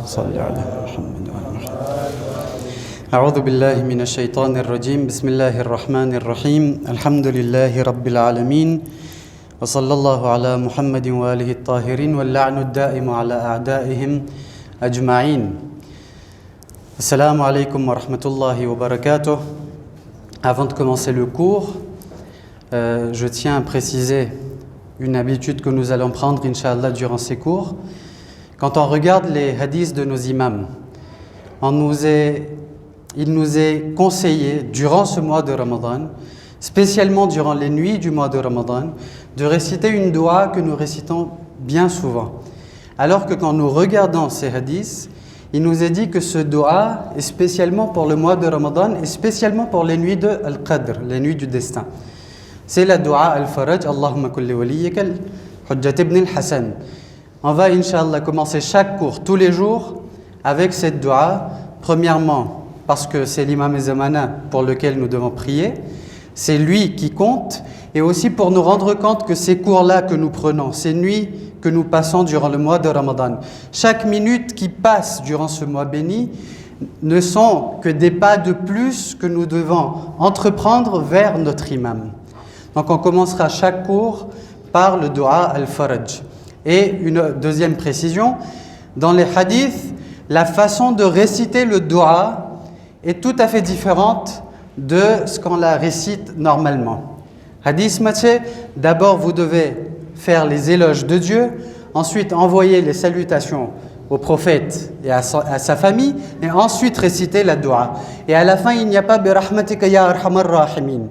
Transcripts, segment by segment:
صل على محمد وعلى محمد. أعوذ بالله من الشيطان الرجيم. بسم الله الرحمن الرحيم. الحمد لله رب العالمين وصلى الله على محمد وآله الطاهرين واللعن الدائم على أعدائهم أجمعين. Assalamu alaikum wa rahmatullahi wa barakatuh. Avant de commencer le cours, je tiens à préciser une habitude que nous allons prendre, Inch'Allah, durant ces cours. Quand on regarde les hadiths de nos imams, il nous est conseillé, durant ce mois de Ramadan, spécialement durant les nuits du mois de Ramadan, de réciter une dua que nous récitons bien souvent. Alors que quand nous regardons ces hadiths, il nous est dit que ce dua est spécialement pour le mois de Ramadan et spécialement pour les nuits de Al-Qadr, les nuits du destin. C'est la dua Al-Faraj, Allahumma kulli waliyyika al-Hujjat ibn al-Hasan. On va, Inch'Allah, commencer chaque cours, tous les jours, avec cette dua. Premièrement, parce que c'est l'imam Zamana pour lequel nous devons prier. C'est lui qui compte. Et aussi pour nous rendre compte que ces cours-là que nous prenons, ces nuits que nous passons durant le mois de Ramadan, chaque minute qui passe durant ce mois béni ne sont que des pas de plus que nous devons entreprendre vers notre imam. Donc on commencera chaque cours par le dua al-Faraj. Et une deuxième précision, dans les hadiths, la façon de réciter le dua est tout à fait différente de ce qu'on la récite normalement. Hadith maché, d'abord vous devez faire les éloges de Dieu, ensuite envoyer les salutations au prophète et à sa famille, et ensuite réciter la dua. Et à la fin, il n'y a pas bi rahmatika ya arhamar rahimin.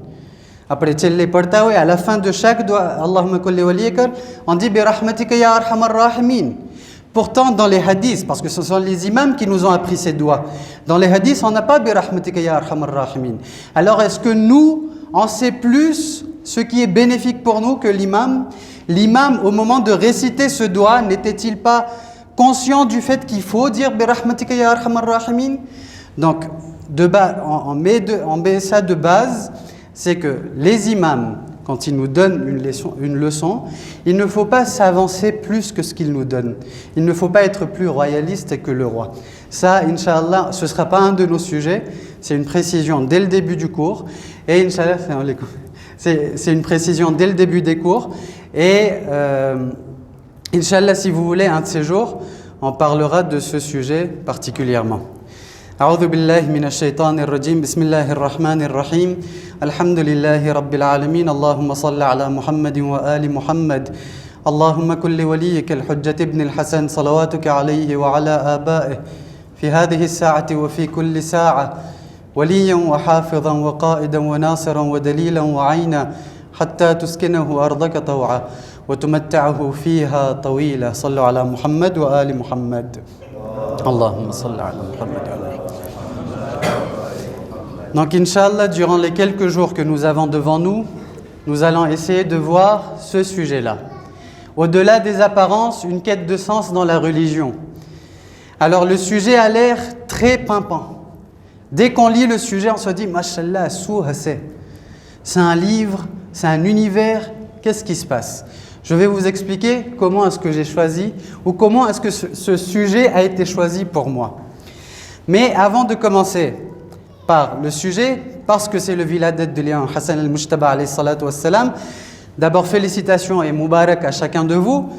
Après, à la fin de chaque dua, Allahumma kulli waliyaka, on dit bi rahmatika ya arhamar rahimin. Pourtant, dans les hadiths, parce que ce sont les imams qui nous ont appris ces doigts, dans les hadiths, on n'a pas bi rahmatika ya arhamar rahimin. Alors, est-ce que nous, on sait plus ce qui est bénéfique pour nous que l'imam? L'imam, au moment de réciter ce doigt, n'était-il pas conscient du fait qu'il faut dire bi rahmatika ya arhamar rahimin? Donc, on met ça de base, c'est que les imams, quand ils nous donnent une leçon, il ne faut pas s'avancer plus que ce qu'ils nous donnent. Il ne faut pas être plus royaliste que le roi. Ça, Inch'Allah, ce ne sera pas un de nos sujets. C'est une précision dès le début du cours. Et Inch'Allah, c'est une précision dès le début des cours. Et Inch'Allah, si vous voulez, un de ces jours, on parlera de ce sujet particulièrement. أعوذ بالله من الشيطان الرجيم. بسم الله الرحمن الرحيم. الحمد لله رب العالمين. اللهم صل على محمد وآل محمد. اللهم كل وليك الحجة ابن الحسن صلواتك عليه وعلى آبائه في هذه الساعة وفي كل ساعة وليا وحافظا وقائدا وناصرا ودليلا وعينا حتى تسكنه أرضك طوعا وتمتعه فيها طويلا. صلوا على محمد وآل محمد. اللهم صل على محمد وآل محمد. Donc, Inch'Allah, durant les quelques jours que nous avons devant nous, nous allons essayer de voir ce sujet-là. Au-delà des apparences, une quête de sens dans la religion. Alors, le sujet a l'air très pimpant. Dès qu'on lit le sujet, on se dit, Mashallah, c'est un livre, c'est un univers, qu'est-ce qui se passe? Je vais vous expliquer comment est-ce que j'ai choisi, ou comment est-ce que ce sujet a été choisi pour moi. Mais avant de commencer par le sujet, parce que c'est le viladet de l'imam Hassan al-Mujtaba alayhi salatu wassalam, d'abord félicitations et mubarak à chacun de vous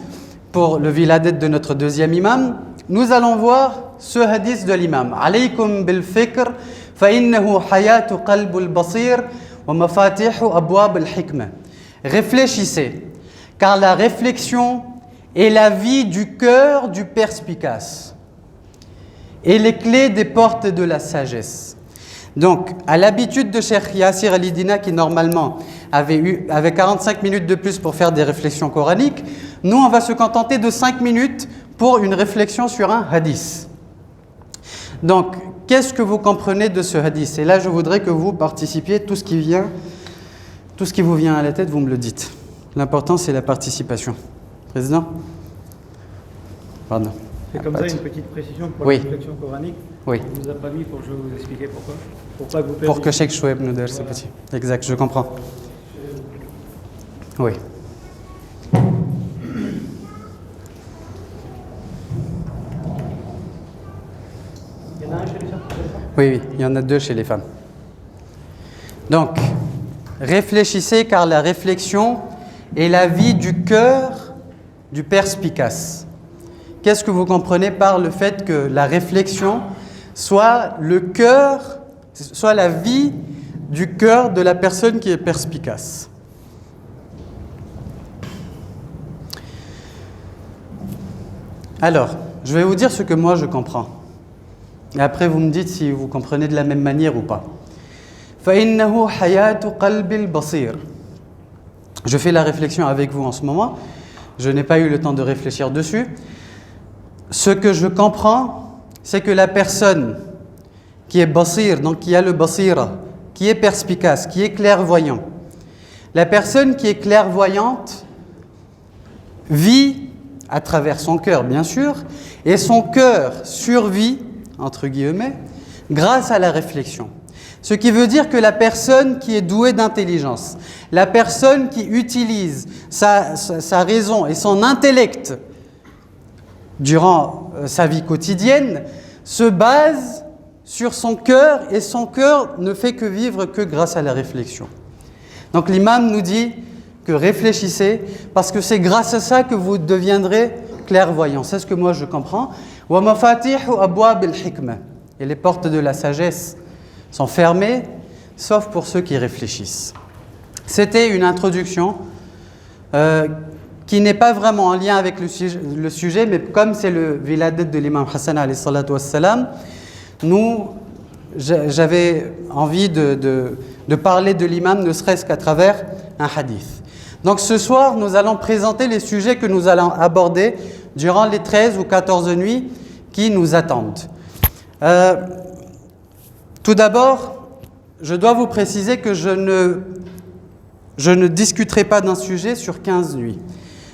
pour le viladet de notre deuxième imam. Nous allons voir ce hadith de l'imam. Alaykum bil fikr fa innahu hayatu qalbul basir wa mafatihu abwab al-hikmah. Réfléchissez, car la réflexion est la vie du cœur du perspicace et les clés des portes de la sagesse. Donc, à l'habitude de Cheikh Yassir Al-Dina, qui normalement avait 45 minutes de plus pour faire des réflexions coraniques, nous, on va se contenter de 5 minutes pour une réflexion sur un hadith. Donc, qu'est-ce que vous comprenez de ce hadith? Et là, je voudrais que vous participiez, tout ce qui vous vient à la tête, vous me le dites. L'important, c'est la participation. Président? Pardon. C'est comme ça une petite précision pour la réflexion coranique. Oui. On ne vous a pas mis pour que je vous expliquer pourquoi. Pour que Cheikh Choueb nous donne, c'est petit. Exact, je comprends. Oui. en a un chez les femmes? Oui, oui, il y en a 2 chez les femmes. Donc, réfléchissez car la réflexion est la vie du cœur du perspicace. Qu'est-ce que vous comprenez par le fait que la réflexion soit le cœur, soit la vie du cœur de la personne qui est perspicace? Alors, je vais vous dire ce que moi je comprends. Et après, vous me dites si vous comprenez de la même manière ou pas. فَإِنَّهُ حَيَاةُ قَلْبِ الْبَصِيرِ. Je fais la réflexion avec vous en ce moment. Je n'ai pas eu le temps de réfléchir dessus. Ce que je comprends, c'est que la personne qui est basir, donc qui a le basira, qui est perspicace, qui est clairvoyant, la personne qui est clairvoyante vit à travers son cœur, bien sûr, et son cœur survit, entre guillemets, grâce à la réflexion. Ce qui veut dire que la personne qui est douée d'intelligence, la personne qui utilise sa raison et son intellect durant sa vie quotidienne, se base sur son cœur et son cœur ne fait que vivre que grâce à la réflexion. Donc l'imam nous dit que réfléchissez parce que c'est grâce à ça que vous deviendrez clairvoyant. C'est ce que moi je comprends. Et les portes de la sagesse sont fermées, sauf pour ceux qui réfléchissent. C'était une introduction qui n'est pas vraiment en lien avec le sujet, mais comme c'est le viladet de l'imam Hassan alayhi salatu wassalam, j'avais envie de parler de l'imam ne serait-ce qu'à travers un hadith. Donc ce soir, nous allons présenter les sujets que nous allons aborder durant les 13 ou 14 nuits qui nous attendent. Tout d'abord, je dois vous préciser que je ne discuterai pas d'un sujet sur 15 nuits.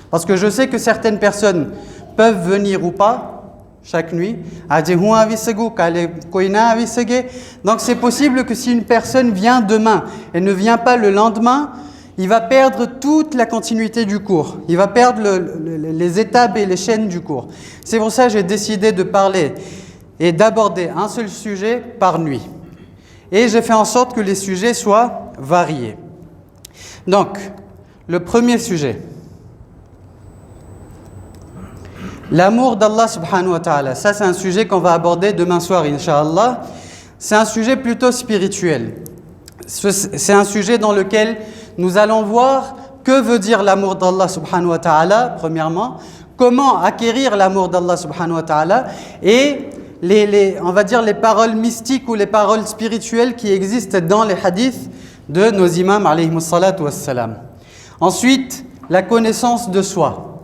Parce que je sais que certaines personnes peuvent venir ou pas chaque nuit. Donc c'est possible que si une personne vient demain et ne vient pas le lendemain, il va perdre toute la continuité du cours. Il va perdre les étapes et les chaînes du cours. C'est pour ça que j'ai décidé de parler et d'aborder un seul sujet par nuit. Et j'ai fait en sorte que les sujets soient variés. Donc, le premier sujet. L'amour d'Allah subhanahu wa ta'ala. Ça, c'est un sujet qu'on va aborder demain soir, incha'Allah. C'est un sujet plutôt spirituel. C'est un sujet dans lequel nous allons voir que veut dire l'amour d'Allah subhanahu wa ta'ala, premièrement. Comment acquérir l'amour d'Allah subhanahu wa ta'ala. Et on va dire les paroles mystiques ou les paroles spirituelles qui existent dans les hadiths de nos imams alayhimus salatu wassalam. Ensuite, la connaissance de soi.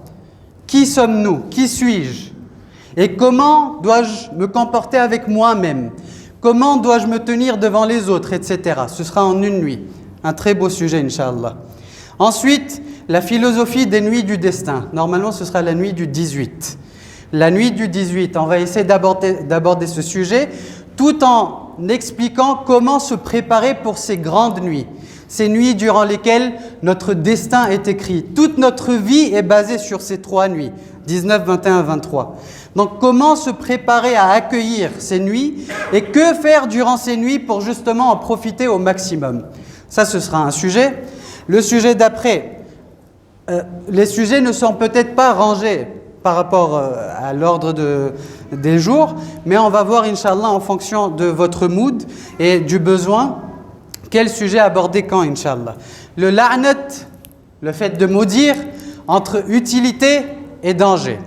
Qui sommes-nous? Qui suis-je? Et comment dois-je me comporter avec moi-même? Comment dois-je me tenir devant les autres, etc. Ce sera en une nuit. Un très beau sujet, Inch'Allah. Ensuite, la philosophie des nuits du destin. Normalement, ce sera la nuit du 18. La nuit du 18, on va essayer d'aborder ce sujet tout en expliquant comment se préparer pour ces grandes nuits. Ces nuits durant lesquelles notre destin est écrit. Toute notre vie est basée sur ces 3 nuits, 19, 21, 23. Donc comment se préparer à accueillir ces nuits et que faire durant ces nuits pour justement en profiter au maximum. Ça, ce sera un sujet. Le sujet d'après, les sujets ne sont peut-être pas rangés par rapport à l'ordre des jours, mais on va voir, Inch'Allah, en fonction de votre mood et du besoin, quel sujet aborder quand, Inch'Allah. Le la'nat, le fait de maudire, entre utilité et danger.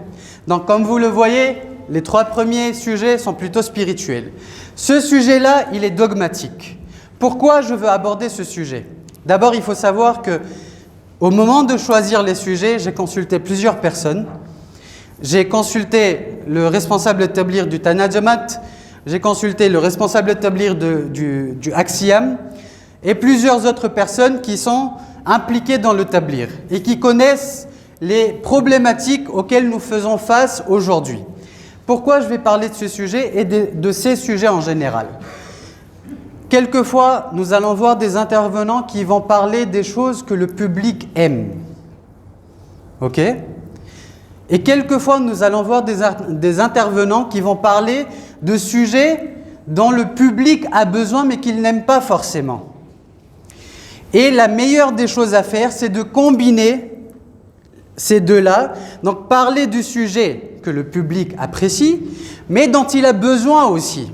Donc, comme vous le voyez, les 3 premiers sujets sont plutôt spirituels. Ce sujet-là, il est dogmatique. Pourquoi je veux aborder ce sujet? D'abord, il faut savoir que au moment de choisir les sujets, j'ai consulté plusieurs personnes. J'ai consulté le responsable tablir du Tanajamat, j'ai consulté le responsable tablir du Axiam et plusieurs autres personnes qui sont impliquées dans le tablir et qui connaissent les problématiques auxquelles nous faisons face aujourd'hui. Pourquoi je vais parler de ce sujet et de ces sujets en général? Quelquefois, nous allons voir des intervenants qui vont parler des choses que le public aime. Ok? Et quelquefois, nous allons voir des intervenants qui vont parler de sujets dont le public a besoin mais qu'il n'aime pas forcément. Et la meilleure des choses à faire, c'est de combiner ces deux-là, donc parler du sujet que le public apprécie, mais dont il a besoin aussi.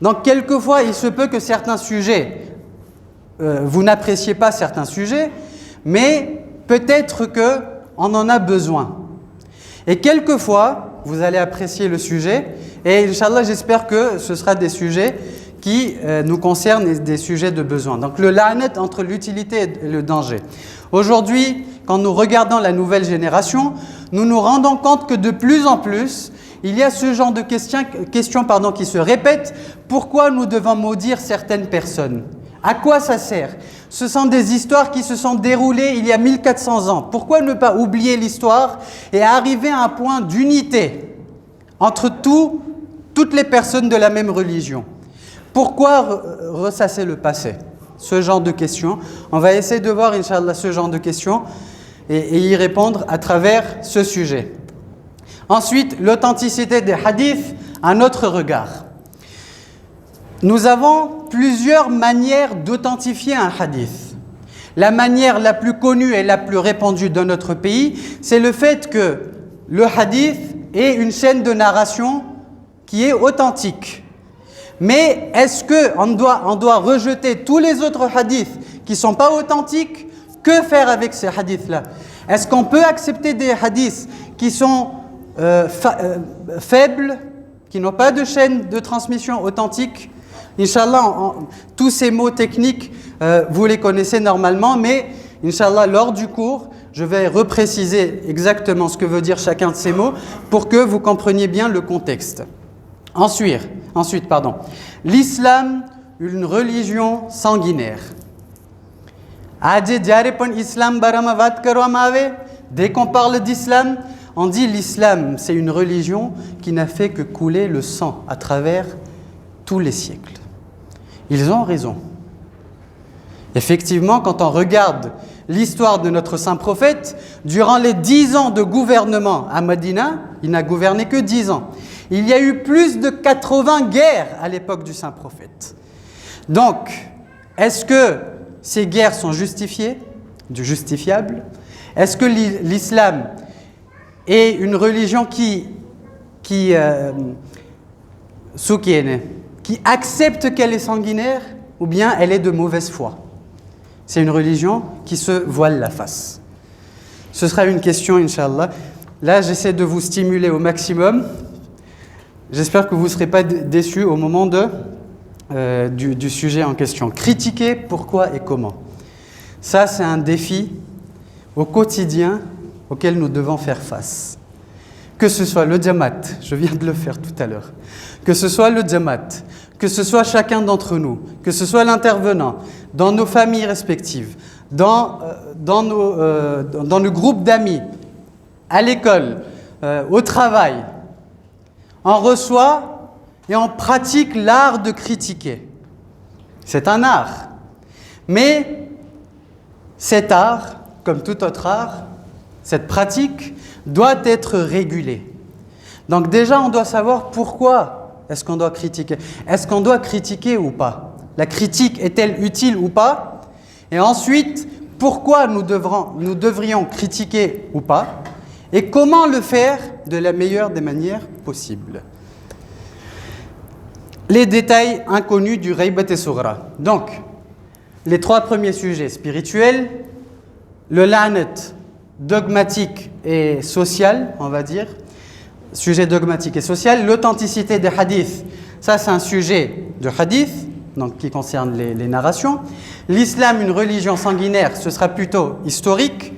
Donc quelquefois, il se peut que certains sujets, vous n'appréciez pas certains sujets, mais peut-être qu'on en a besoin. Et quelquefois, vous allez apprécier le sujet, et Inch'Allah, j'espère que ce sera des sujets qui nous concernent et des sujets de besoin. Donc le la'nat entre l'utilité et le danger. Aujourd'hui, quand nous regardons la nouvelle génération, nous nous rendons compte que de plus en plus, il y a ce genre de questions qui se répètent. Pourquoi nous devons maudire certaines personnes? À quoi ça sert? Ce sont des histoires qui se sont déroulées il y a 1400 ans. Pourquoi ne pas oublier l'histoire et arriver à un point d'unité entre toutes les personnes de la même religion? Pourquoi ressasser le passé? Ce genre de questions. On va essayer de voir, Inch'Allah, ce genre de questions et y répondre à travers ce sujet. Ensuite, l'authenticité des hadiths, un autre regard. Nous avons plusieurs manières d'authentifier un hadith. La manière la plus connue et la plus répandue dans notre pays, c'est le fait que le hadith est une chaîne de narration qui est authentique. Mais est-ce qu'on doit rejeter tous les autres hadiths qui ne sont pas authentiques? Que faire avec ces hadiths-là? Est-ce qu'on peut accepter des hadiths qui sont faibles, qui n'ont pas de chaîne de transmission authentique? Inch'Allah, tous ces mots techniques, vous les connaissez normalement, mais Inch'Allah, lors du cours, je vais repréciser exactement ce que veut dire chacun de ces mots pour que vous compreniez bien le contexte. Ensuite, l'islam, une religion sanguinaire. Dès qu'on parle d'islam, on dit l'islam, c'est une religion qui n'a fait que couler le sang à travers tous les siècles. Ils ont raison. Effectivement, quand on regarde l'histoire de notre saint prophète, durant les 10 ans de gouvernement à Médina, il n'a gouverné que 10 ans. Il y a eu plus de 80 guerres à l'époque du saint prophète. Donc, est-ce que ces guerres sont justifiées, justifiables? Est-ce que l'islam est une religion qui accepte qu'elle est sanguinaire ou bien elle est de mauvaise foi? C'est une religion qui se voile la face. Ce sera une question, Inch'Allah. Là, j'essaie de vous stimuler au maximum. J'espère que vous ne serez pas déçus au moment du sujet en question. Critiquer pourquoi et comment. Ça, c'est un défi au quotidien auquel nous devons faire face. Que ce soit le Jamaat, je viens de le faire tout à l'heure, que ce soit le Jamaat, que ce soit chacun d'entre nous, que ce soit l'intervenant, dans nos familles respectives, dans nos groupes d'amis, à l'école, au travail, on reçoit et on pratique l'art de critiquer. C'est un art. Mais cet art, comme tout autre art, cette pratique doit être régulée. Donc déjà, on doit savoir pourquoi est-ce qu'on doit critiquer. Est-ce qu'on doit critiquer ou pas? La critique est-elle utile ou pas? Et ensuite, pourquoi nous devrions critiquer ou pas? Et comment le faire de la meilleure des manières possibles? Les détails inconnus du Ghaybat et Sughra. Donc, les 3 premiers sujets spirituels, le la'nat dogmatique et social, on va dire, sujet dogmatique et social, l'authenticité des hadiths, ça c'est un sujet de hadith, donc qui concerne les narrations. L'islam, une religion sanguinaire, ce sera plutôt historique.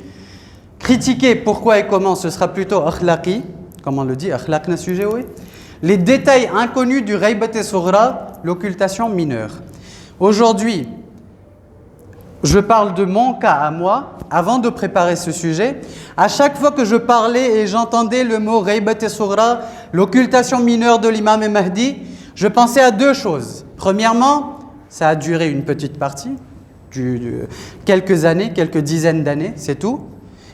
Critiquer pourquoi et comment, ce sera plutôt akhlaqi, comme on le dit, akhlaq na sujet, oui. Les détails inconnus du Ghaybat et Sughra, l'occultation mineure. Aujourd'hui, je parle de mon cas à moi, avant de préparer ce sujet. À chaque fois que je parlais et j'entendais le mot Ghaybat et Sughra, l'occultation mineure de l'imam Mahdi, je pensais à 2 choses. Premièrement, ça a duré une petite partie, quelques années, quelques dizaines d'années, c'est tout.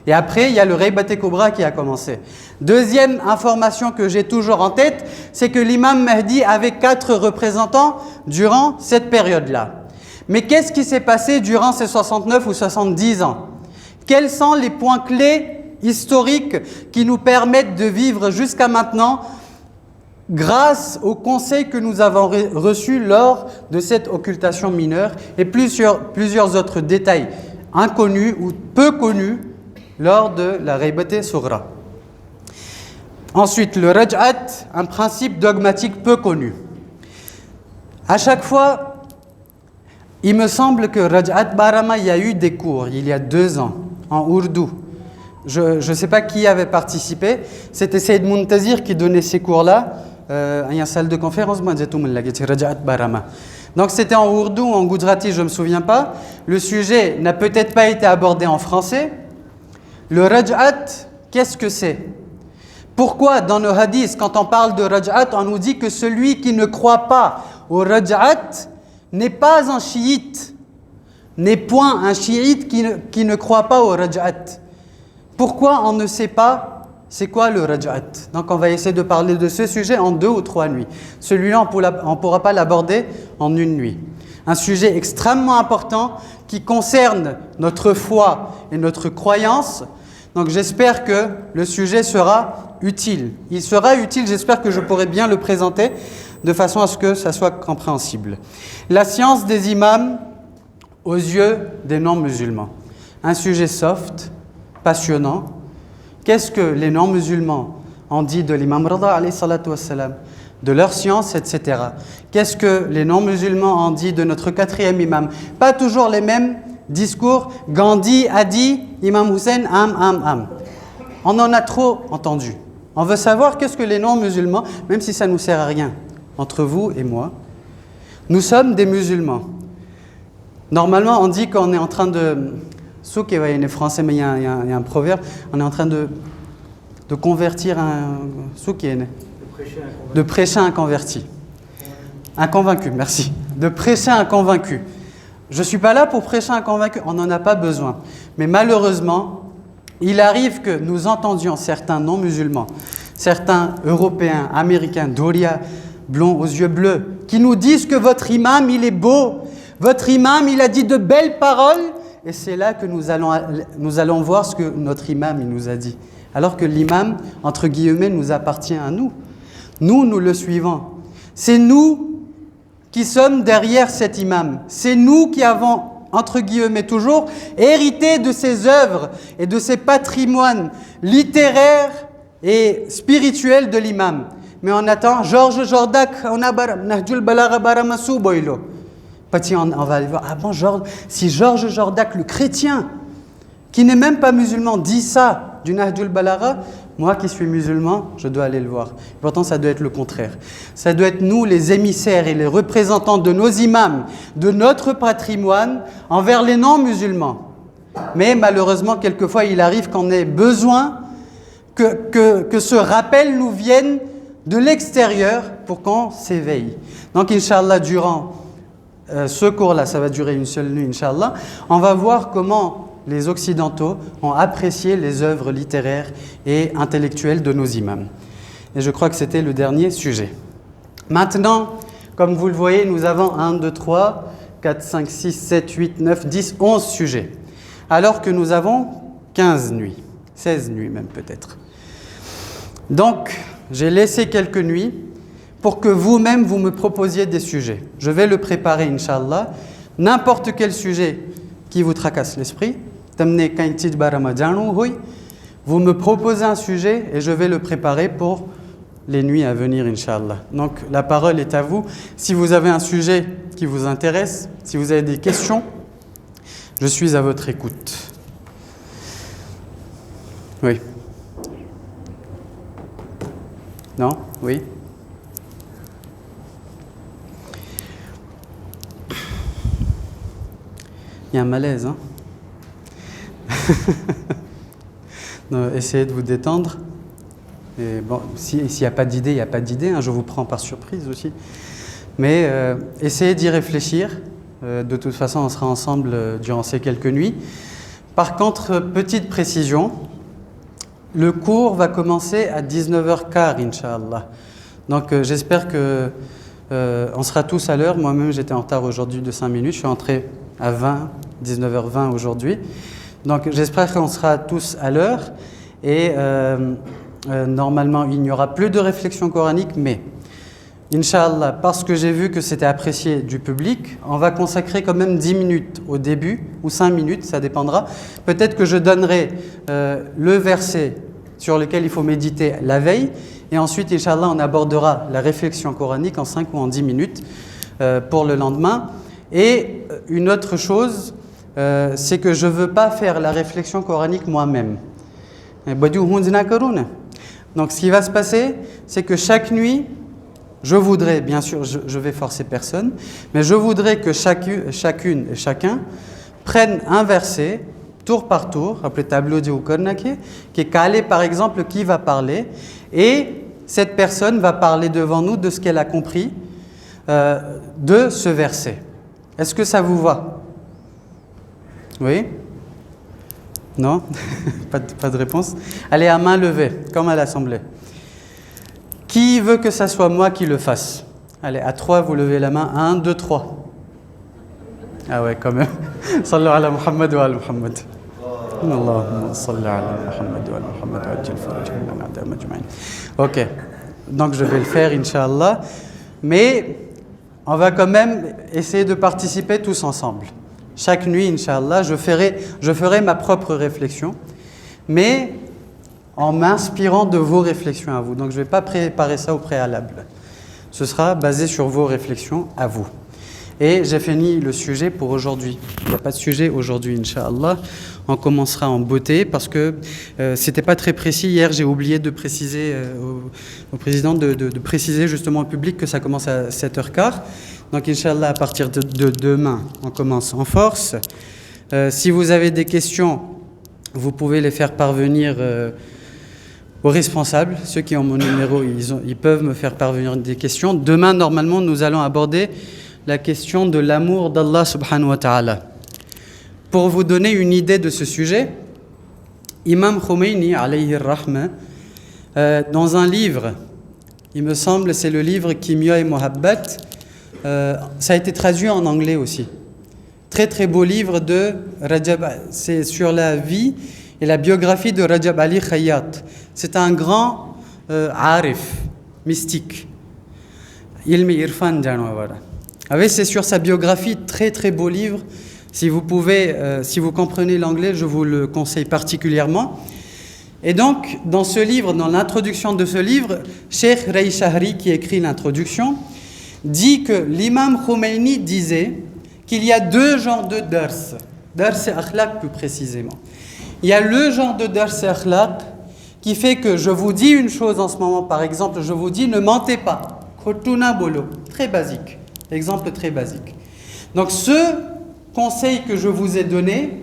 Et après, il y a le Ghaibat Kubra qui a commencé. Deuxième information que j'ai toujours en tête, c'est que l'imam Mahdi avait 4 représentants durant cette période-là. Mais qu'est-ce qui s'est passé durant ces 69 ou 70 ans? Quels sont les points clés historiques qui nous permettent de vivre jusqu'à maintenant grâce aux conseils que nous avons reçus lors de cette occultation mineure et plusieurs autres détails inconnus ou peu connus lors de la Ghaibat Sughra. Ensuite, le Raj'at, un principe dogmatique peu connu. À chaque fois, il me semble que Raj'at Barama, il y a eu des cours, il y a 2 ans, en ourdou. Je ne sais pas qui avait participé, c'était Saïd Muntazir qui donnait ces cours-là. Il y a une salle de conférence, moi, Raj'at Barama. Donc c'était en ourdou, en gujarati, je ne me souviens pas. Le sujet n'a peut-être pas été abordé en français. Le Raj'at, qu'est-ce que c'est? Pourquoi dans nos hadiths, quand on parle de Raj'at, on nous dit que celui qui ne croit pas au Raj'at n'est pas un chiite, n'est point un chiite qui ne croit pas au Raj'at. Pourquoi on ne sait pas c'est quoi le Raj'at? Donc on va essayer de parler de ce sujet en 2 ou 3 nuits. Celui-là, on ne pourra pas l'aborder en 1 nuit. Un sujet extrêmement important qui concerne notre foi et notre croyance. Donc j'espère que le sujet sera utile. Il sera utile, j'espère que je pourrai bien le présenter de façon à ce que ça soit compréhensible. La science des imams aux yeux des non-musulmans. Un sujet soft, passionnant. Qu'est-ce que les non-musulmans ont dit de l'imam Rada alayhi salatu wassalam, de leur science, etc. Qu'est-ce que les non-musulmans ont dit de notre 4e imam? Pas toujours les mêmes discours. Gandhi a dit, Imam Hussein, am. On en a trop entendu. On veut savoir qu'est-ce que les non-musulmans, même si ça ne nous sert à rien, entre vous et moi, nous sommes des musulmans. Normalement, on dit qu'on est en train de... Souk est français, mais il y a un proverbe, on est en train de convertir un... Souk de prêcher un converti. Un convaincu, merci. De prêcher un convaincu. Je ne suis pas là pour prêcher un convaincu, on n'en a pas besoin. Mais malheureusement, il arrive que nous entendions certains non-musulmans, certains Européens, Américains, Doria, blonds aux yeux bleus, qui nous disent que votre imam, il est beau, votre imam, il a dit de belles paroles, et c'est là que nous allons voir ce que notre imam il nous a dit. Alors que l'imam, entre guillemets, nous appartient à nous. Nous le suivons. C'est nous qui sommes derrière cet imam. C'est nous qui avons, entre guillemets toujours, hérité de ses œuvres et de ses patrimoines littéraires et spirituels de l'imam. Mais on attend Georges Jordac, on a Nahjul Balagha Baramassou Boilo. On va aller voir, ah bon, si Georges Jordac, le chrétien, qui n'est même pas musulman, dit ça du Nahjul Balagha, moi qui suis musulman, je dois aller le voir. Pourtant, ça doit être le contraire. Ça doit être nous, les émissaires et les représentants de nos imams, de notre patrimoine, envers les non-musulmans. Mais malheureusement, quelquefois, il arrive qu'on ait besoin que ce rappel nous vienne de l'extérieur pour qu'on s'éveille. Donc, Inch'Allah, durant ce cours-là, ça va durer une seule nuit, Inch'Allah, on va voir comment les Occidentaux ont apprécié les œuvres littéraires et intellectuelles de nos imams. Et je crois que c'était le dernier sujet. Maintenant, comme vous le voyez, nous avons 1, 2, 3, 4, 5, 6, 7, 8, 9, 10, 11 sujets. Alors que nous avons 15 nuits, 16 nuits même peut-être. Donc, j'ai laissé quelques nuits pour que vous-même, vous me proposiez des sujets. Je vais le préparer, Inch'Allah. N'importe quel sujet qui vous tracasse l'esprit. Vous me proposez un sujet et je vais le préparer pour les nuits à venir, Inch'Allah. Donc, la parole est à vous. Si vous avez un sujet qui vous intéresse, si vous avez des questions, je suis à votre écoute. Oui. Non? Oui? Il y a un malaise, hein? Non, essayez de vous détendre. Et bon, s'il n'y a pas d'idée, il n'y a pas d'idée. Hein, je vous prends par surprise aussi. Mais essayez d'y réfléchir. De toute façon, on sera ensemble durant ces quelques nuits. Par contre, petite précision, le cours va commencer à 19h15, Inch'Allah. Donc j'espère que on sera tous à l'heure. Moi-même, j'étais en retard aujourd'hui de 5 minutes. Je suis entré à 19h20 aujourd'hui. Donc j'espère qu'on sera tous à l'heure. Et normalement, il n'y aura plus de réflexion coranique, mais Inch'Allah, parce que j'ai vu que c'était apprécié du public, on va consacrer quand même 10 minutes au début, ou 5 minutes, ça dépendra. Peut-être que je donnerai le verset sur lequel il faut méditer la veille, et ensuite, Inch'Allah, on abordera la réflexion coranique en 5 ou en 10 minutes pour le lendemain. Et une autre chose, c'est que je ne veux pas faire la réflexion coranique moi-même. Donc ce qui va se passer, c'est que chaque nuit, je voudrais, bien sûr, je vais forcer personne, mais je voudrais que chacune et chacun prenne un verset, tour par tour, appelé tableau de Ukarnake, qui est calé par exemple qui va parler, et cette personne va parler devant nous de ce qu'elle a compris de ce verset. Est-ce que ça vous va? Oui? Non? Pas de réponse? Allez, à main levée, comme à l'Assemblée. Qui veut que ça soit moi qui le fasse? Allez, à 3, vous levez la main. 1, 2, 3. Ah ouais, quand même. Sallu ala Muhammad wa ala Muhammad. Allahumma salli ala Muhammad wa ala Muhammad wa ajil farajahum wa na'dam ajma'in. Ok, donc je vais le faire, Inch'Allah. Mais on va quand même essayer de participer tous ensemble. Chaque nuit, Inch'Allah, je ferai ma propre réflexion, mais en m'inspirant de vos réflexions à vous. Donc je ne vais pas préparer ça au préalable. Ce sera basé sur vos réflexions à vous. Et j'ai fini le sujet pour aujourd'hui. Il n'y a pas de sujet aujourd'hui, Inch'Allah. On commencera en beauté parce que c'était pas très précis. Hier, j'ai oublié de préciser au président de préciser justement au public que ça commence à 7h15. Donc, Inch'Allah, à partir de demain, on commence en force. Si vous avez des questions, vous pouvez les faire parvenir aux responsables. Ceux qui ont mon numéro, ils peuvent me faire parvenir des questions. Demain, normalement, nous allons aborder la question de l'amour d'Allah subhanahu wa ta'ala. Pour vous donner une idée de ce sujet, Imam Khomeini, alayhi rahma, dans un livre, il me semble, c'est le livre Kimya et Mohabbat, ça a été traduit en anglais aussi. Très très beau livre de Rajab, c'est sur la vie et la biographie de Rajab Ali Khayyat. C'est un grand arif, mystique. Ilmi Irfan Janwara. C'est sur sa biographie, très très beau livre. Si vous pouvez, si vous comprenez l'anglais, je vous le conseille particulièrement. Et donc, dans ce livre, dans l'introduction de ce livre, Cheikh Ray Shahri, qui écrit l'introduction, dit que l'imam Khomeini disait qu'il y a deux genres de dars. Dars et akhlaq plus précisément. Il y a le genre de dars et akhlaq qui fait que je vous dis une chose en ce moment, par exemple, je vous dis ne mentez pas. Khotuna bolo, très basique. Exemple très basique. Donc ce conseil que je vous ai donné,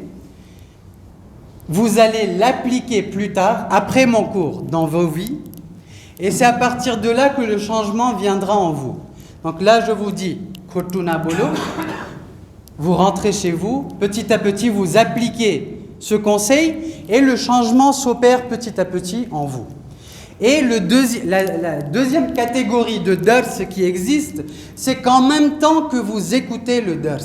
vous allez l'appliquer plus tard, après mon cours, dans vos vies. Et c'est à partir de là que le changement viendra en vous. Donc là, je vous dis, Khotuna bolo, vous rentrez chez vous, petit à petit, vous appliquez ce conseil et le changement s'opère petit à petit en vous. Et la deuxième catégorie de dars qui existe, c'est qu'en même temps que vous écoutez le dars,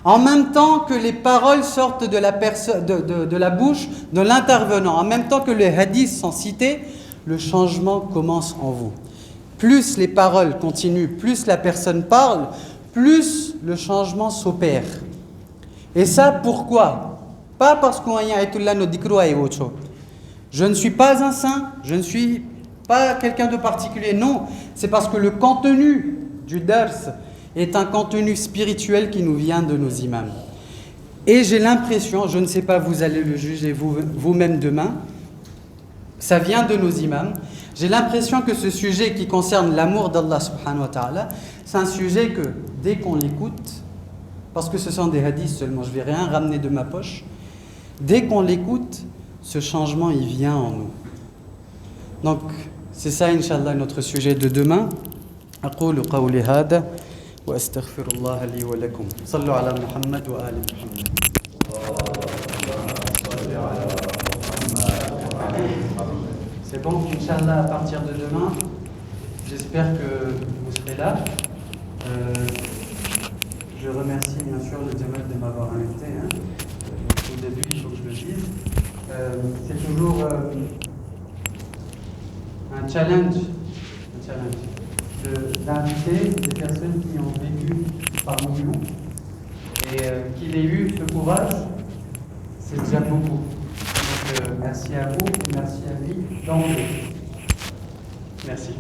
en même temps que les paroles sortent de la bouche de l'intervenant, en même temps que les hadiths sont cités, le changement commence en vous. Plus les paroles continuent, plus la personne parle, plus le changement s'opère. Et ça, pourquoi? Pas parce qu'on y a été là, nous dikro et autre chose. Je ne suis pas un saint, je ne suis pas quelqu'un de particulier, non. C'est parce que le contenu du dars est un contenu spirituel qui nous vient de nos imams. Et j'ai l'impression, je ne sais pas, vous allez le juger vous-même demain, ça vient de nos imams. J'ai l'impression que ce sujet qui concerne l'amour d'Allah subhanahu wa ta'ala, c'est un sujet que dès qu'on l'écoute, parce que ce sont des hadiths seulement, je ne vais rien ramener de ma poche, dès qu'on l'écoute, ce changement, il vient en nous. Donc, c'est ça, Inch'Allah, notre sujet de demain. أقول قولي هذا وأستغفر الله لي ولكم. صلوا على محمد وآل محمد. donc, Inch'Allah, à partir de demain, j'espère que vous serez là. Je remercie bien sûr le Djemal de m'avoir invité. Au début, il faut que je le dise. C'est toujours un challenge d'inviter des personnes qui ont vécu parmi nous et qu'il ait eu ce courage, c'est déjà beaucoup. Donc merci à vous et merci à lui d'emblée. Merci.